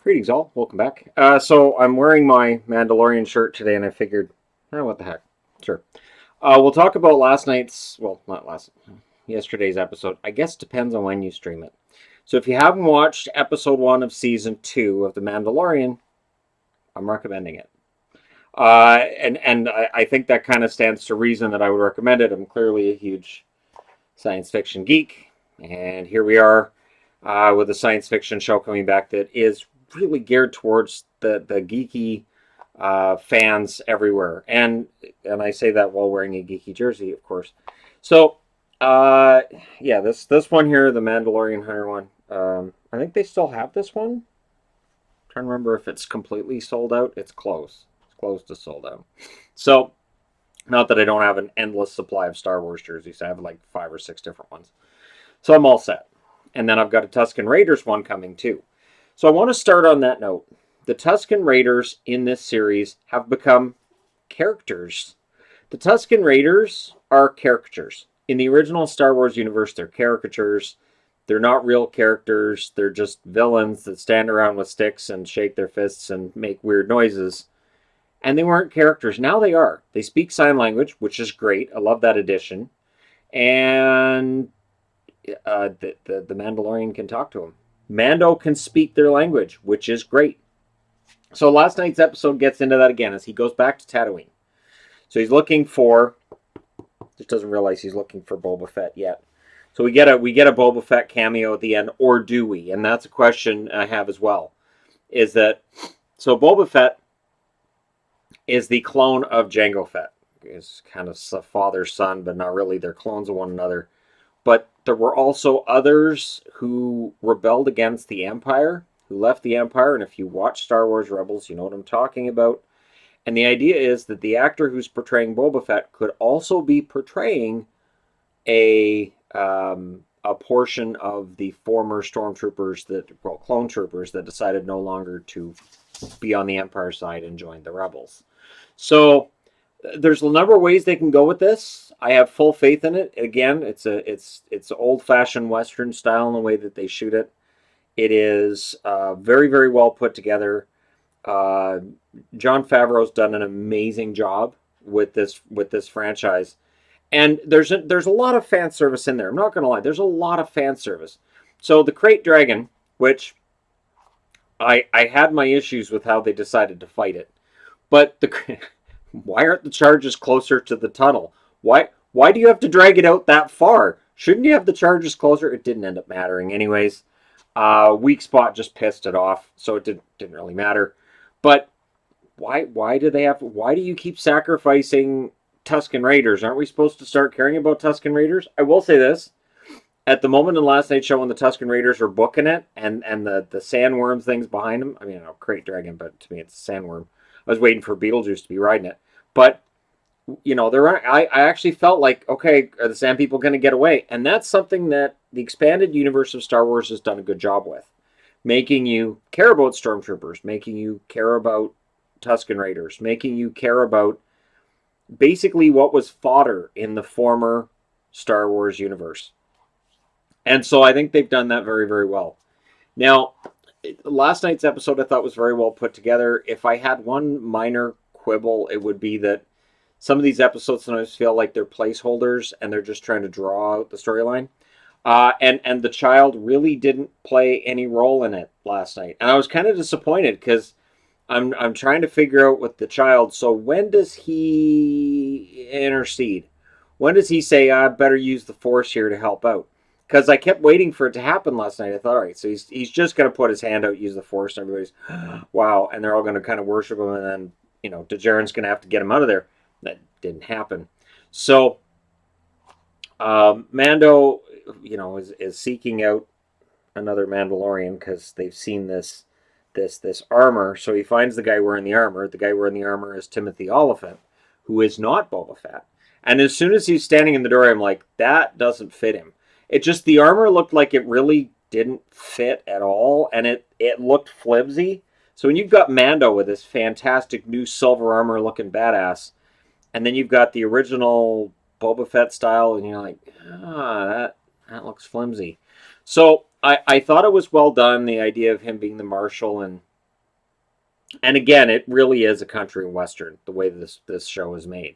Greetings, all. Welcome back. So I'm wearing my Mandalorian shirt today, and I figured, what the heck? Sure. We'll talk about not yesterday's episode. I guess it depends on when you stream it. So if you haven't watched episode 1 of season 2 of The Mandalorian, I'm recommending it. And I think that kind of stands to reason that I would recommend it. I'm clearly a huge science fiction geek, and here we are with a science fiction show coming back that is really geared towards the geeky fans everywhere, and I say that while wearing a geeky jersey, of course. So, yeah, this one here, the Mandalorian Hunter one. I think they still have this one. I'm trying to remember if it's completely sold out. It's close. It's close to sold out. So, not that I don't have an endless supply of Star Wars jerseys. I have like 5 or 6 different ones. So I'm all set. And then I've got a Tusken Raiders one coming too. So I want to start on that note. The Tusken Raiders in this series have become characters. The Tusken Raiders are caricatures. In the original Star Wars universe, they're caricatures. They're not real characters. They're just villains that stand around with sticks and shake their fists and make weird noises. And they weren't characters. Now they are. They speak sign language, which is great. I love that addition. And the Mandalorian can talk to him. Mando can speak their language, which is great. So last night's episode gets into that again as he goes back to Tatooine. So he's looking for, just doesn't realize he's looking for Boba Fett yet. So we get a Boba Fett cameo at the end, or do we? And that's a question I have as well. Is that so? Boba Fett is the clone of Jango Fett. Is kind of father son, but not really. They're clones of one another. But there were also others who rebelled against the Empire, who left the Empire. And if you watch Star Wars Rebels, you know what I'm talking about. And the idea is that the actor who's portraying Boba Fett could also be portraying a portion of the former stormtroopers clone troopers that decided no longer to be on the Empire side and joined the Rebels. So there's a number of ways they can go with this. I have full faith in it. Again, it's old-fashioned Western style in the way that they shoot it. It is very, very well put together. Uh, Jon Favreau's done an amazing job with this franchise, and there's a lot of fan service in there. I'm not going to lie. There's a lot of fan service. So the Krayt Dragon, which I had my issues with how they decided to fight it, but why aren't the charges closer to the tunnel? Why do you have to drag it out that far? Shouldn't you have the charges closer? It didn't end up mattering anyways. Weak spot just pissed it off, so it didn't really matter. But why do you keep sacrificing Tusken Raiders? Aren't we supposed to start caring about Tusken Raiders? I will say this. At the moment in last night's show when the Tusken Raiders are booking it and the sandworm things behind them, I mean, I know Krayt Dragon, but to me it's a sandworm. I was waiting for Beetlejuice to be riding it. But I actually felt like, okay, are the Sand People going to get away? And that's something that the expanded universe of Star Wars has done a good job with, making you care about stormtroopers, making you care about Tusken Raiders, making you care about basically what was fodder in the former Star Wars universe. And so I think they've done that very, very well. Now, last night's episode I thought was very well put together. If I had one minor quibble, it would be that some of these episodes sometimes feel like they're placeholders and they're just trying to draw out the storyline. And the child really didn't play any role in it last night, and I was kind of disappointed because I'm trying to figure out with the child. So when does he intercede? When does he say I better use the Force here to help out? Because I kept waiting for it to happen last night. I thought, all right, so he's just going to put his hand out, use the Force, and everybody's wow, and they're all going to kind of worship him, and then Dejarin's going to have to get him out of there. That didn't happen. So Mando, is seeking out another Mandalorian because they've seen this armor. So he finds the guy wearing the armor. The guy wearing the armor is Timothy Oliphant, who is not Boba Fett. And as soon as he's standing in the door, I'm like, that doesn't fit him. It just, the armor looked like it really didn't fit at all, and it looked flimsy. So when you've got Mando with this fantastic new silver armor looking badass, and then you've got the original Boba Fett style, and you're like, that looks flimsy. So I thought it was well done, the idea of him being the marshal and And again, it really is a country and western the way this show is made.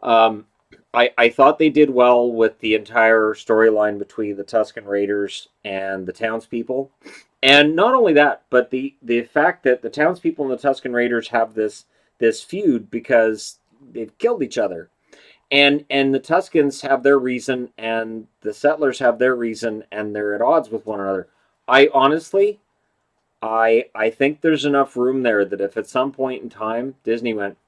Um, I thought they did well with the entire storyline between the Tusken Raiders and the townspeople, and not only that, but the fact that the townspeople and the Tusken Raiders have this feud because they've killed each other, and the Tuscans have their reason, and the settlers have their reason, and they're at odds with one another. I honestly, I think there's enough room there that if at some point in time Disney went,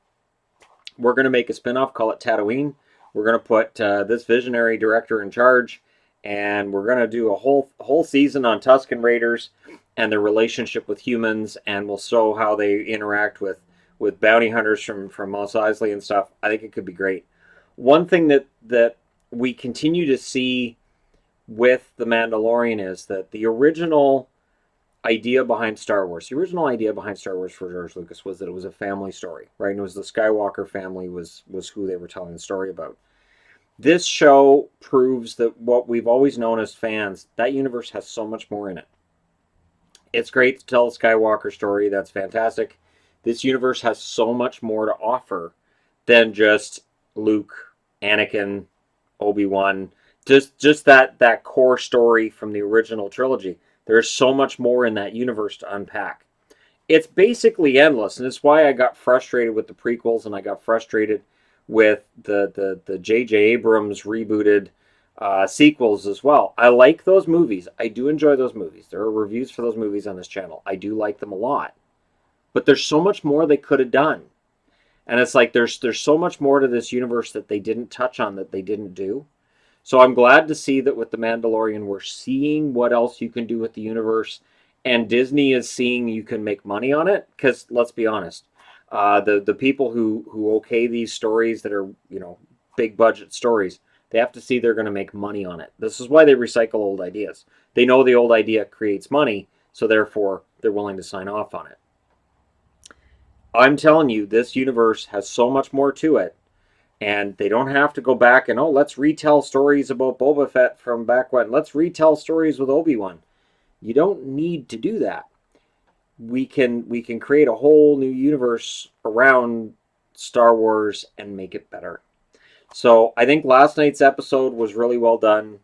we're going to make a spinoff, call it Tatooine. We're going to put this visionary director in charge, and we're going to do a whole season on Tusken Raiders and their relationship with humans, and we'll show how they interact with bounty hunters from Mos Eisley and stuff. I think it could be great. One thing that we continue to see with the Mandalorian is that the original idea behind Star Wars, the original idea behind Star Wars for George Lucas was that it was a family story, right? And it was the Skywalker family was who they were telling the story about. This show proves that what we've always known as fans, that universe has so much more in it. It's great to tell a Skywalker story, that's fantastic. This universe has so much more to offer than just Luke, Anakin, Obi-Wan, just that core story from the original trilogy. There's so much more in that universe to unpack. It's basically endless, and it's why I got frustrated with the prequels, and I got frustrated with the J.J. Abrams rebooted sequels as well. I like those movies. I do enjoy those movies. There are reviews for those movies on this channel. I do like them a lot, but there's so much more they could have done, and it's like there's so much more to this universe that they didn't touch on, that they didn't do. So I'm glad to see that with The Mandalorian, we're seeing what else you can do with the universe, and Disney is seeing you can make money on it. Because let's be honest, the people who okay these stories that are big budget stories, they have to see they're going to make money on it. This is why they recycle old ideas. They know the old idea creates money, so therefore they're willing to sign off on it. I'm telling you, this universe has so much more to it, and they don't have to go back and let's retell stories about Boba Fett from back when. Let's retell stories with Obi-Wan. You don't need to do that. We can create a whole new universe around Star Wars and make it better. So I think last night's episode was really well done.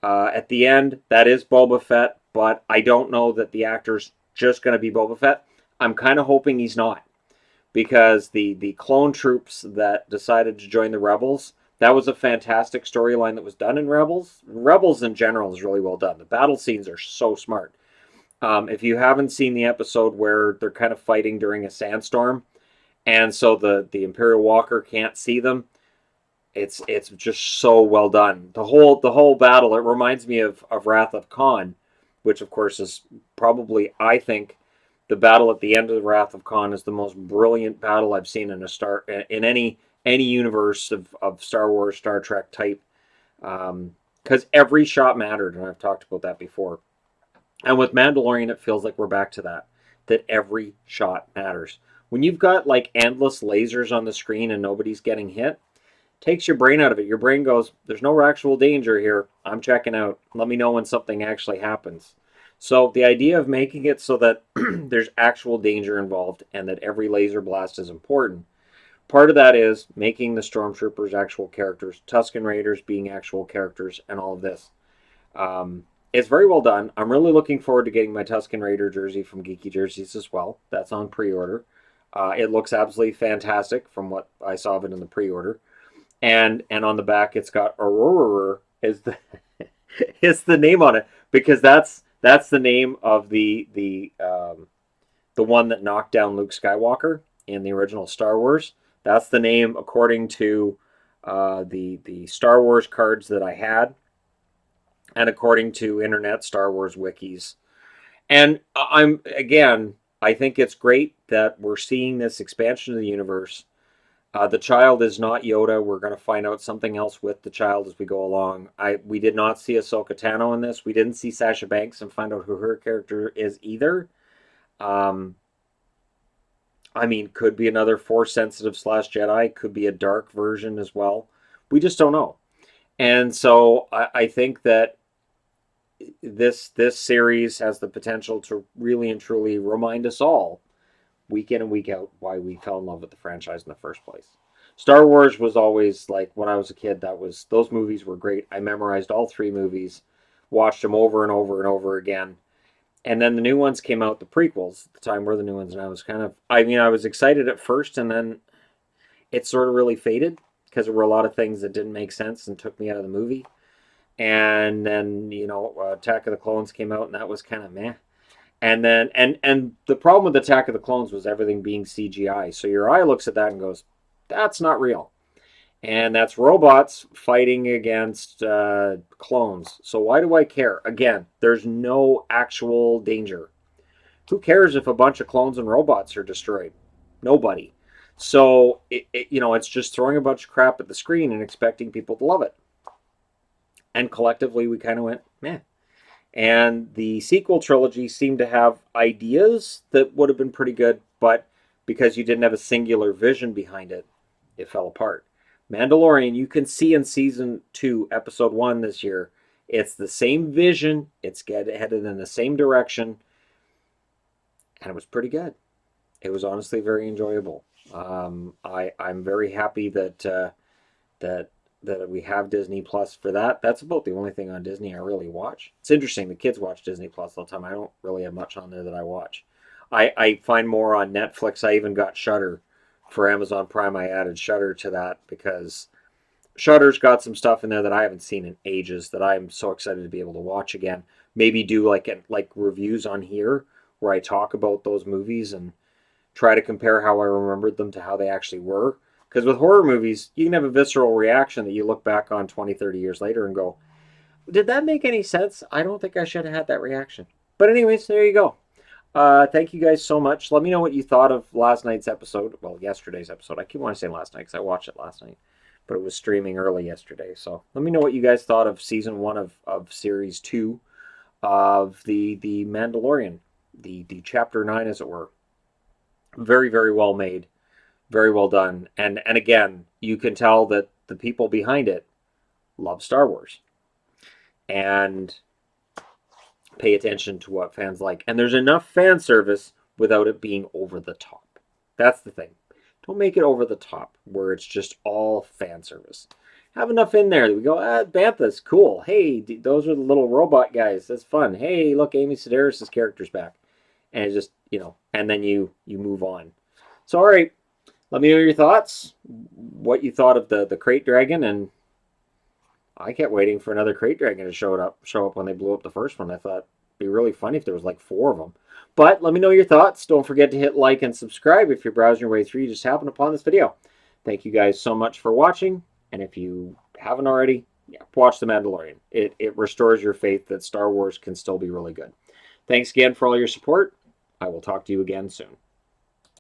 At the end, that is Boba Fett, but I don't know that the actor's just going to be Boba Fett. I'm kind of hoping he's not, because the clone troops that decided to join the Rebels, that was a fantastic storyline that was done in Rebels. Rebels in general is really well done. The battle scenes are so smart. If you haven't seen the episode where they're kind of fighting during a sandstorm, and so the Imperial Walker can't see them, it's just so well done. The whole battle, it reminds me of Wrath of Khan, which of course is probably, I think, the battle at the end of the Wrath of Khan is the most brilliant battle I've seen in any universe of Star Wars, Star Trek type, because every shot mattered, and I've talked about that before. And with Mandalorian, it feels like we're back to that every shot matters. When you've got like endless lasers on the screen and nobody's getting hit, takes your brain out of it. Your brain goes, there's no actual danger here. I'm checking out. Let me know when something actually happens. So the idea of making it so that there's actual danger involved and that every laser blast is important. Part of that is making the stormtroopers actual characters, Tusken Raiders being actual characters, and all of this. It's very well done. I'm really looking forward to getting my Tusken Raider jersey from Geeky Jerseys as well. That's on pre-order. It looks absolutely fantastic from what I saw of it in the pre-order. And on the back it's got Aurora is the is the name on it, because that's the name of the one that knocked down Luke Skywalker in the original Star Wars. That's the name according to the Star Wars cards that I had, and according to internet Star Wars wikis. And I think it's great that we're seeing this expansion of the universe. The child is not Yoda. We're going to find out something else with the child as we go along. We did not see Ahsoka Tano in this. We didn't see Sasha Banks and find out who her character is either. Um, could be another Force sensitive / Jedi. Could be a dark version as well. We just don't know. And so I think that this series has the potential to really and truly remind us all week in and week out why we fell in love with the franchise in the first place. Star Wars was always like when I was a kid. Those movies were great. I memorized all three movies, watched them over and over and over again. And then the new ones came out, the prequels at the time were the new ones, and I was kind of, I mean, I was excited at first, and then it sort of really faded because there were a lot of things that didn't make sense and took me out of the movie. And then Attack of the Clones came out, and that was kind of meh. And then and the problem with Attack of the Clones was everything being CGI. So your eye looks at that and goes, "That's not real." And that's robots fighting against clones. So why do I care? Again, there's no actual danger. Who cares if a bunch of clones and robots are destroyed? Nobody. So it's just throwing a bunch of crap at the screen and expecting people to love it. And collectively, we kind of went, meh. And the sequel trilogy seemed to have ideas that would have been pretty good, but because you didn't have a singular vision behind it, it fell apart. Mandalorian, you can see in season 2, episode 1 this year, it's the same vision, it's headed in the same direction, and it was pretty good. It was honestly very enjoyable. I'm very happy that we have Disney Plus for that. That's about the only thing on Disney I really watch. It's interesting. The kids watch Disney Plus all the time. I don't really have much on there that I watch. I find more on Netflix. I even got Shudder for Amazon Prime. I added Shudder to that because Shudder's got some stuff in there that I haven't seen in ages that I'm so excited to be able to watch again. Maybe do like reviews on here where I talk about those movies and try to compare how I remembered them to how they actually were. Because with horror movies, you can have a visceral reaction that you look back on 20, 30 years later and go, did that make any sense? I don't think I should have had that reaction. But anyways, there you go. Thank you guys so much. Let me know what you thought of last night's episode. Well, yesterday's episode. I keep wanting to say last night because I watched it last night. But it was streaming early yesterday. So let me know what you guys thought of season 1 of series 2 of the Mandalorian. The chapter 9, as it were. Very, very well made. Very well done. And again, you can tell that the people behind it love Star Wars and pay attention to what fans like. And there's enough fan service without it being over the top. That's the thing. Don't make it over the top where it's just all fan service. Have enough in there that we go, Bantha's cool. Hey, those are the little robot guys. That's fun. Hey, look, Amy Sedaris' character's back. And it's just, and then you move on. So, all right. Let me know your thoughts, what you thought of the Crate Dragon, and I kept waiting for another Crate Dragon to show up when they blew up the first one. I thought it'd be really funny if there was like 4 of them. But let me know your thoughts. Don't forget to hit like and subscribe if you're browsing your way through. You just happened upon this video. Thank you guys so much for watching, and if you haven't already, watch The Mandalorian. It restores your faith that Star Wars can still be really good. Thanks again for all your support. I will talk to you again soon.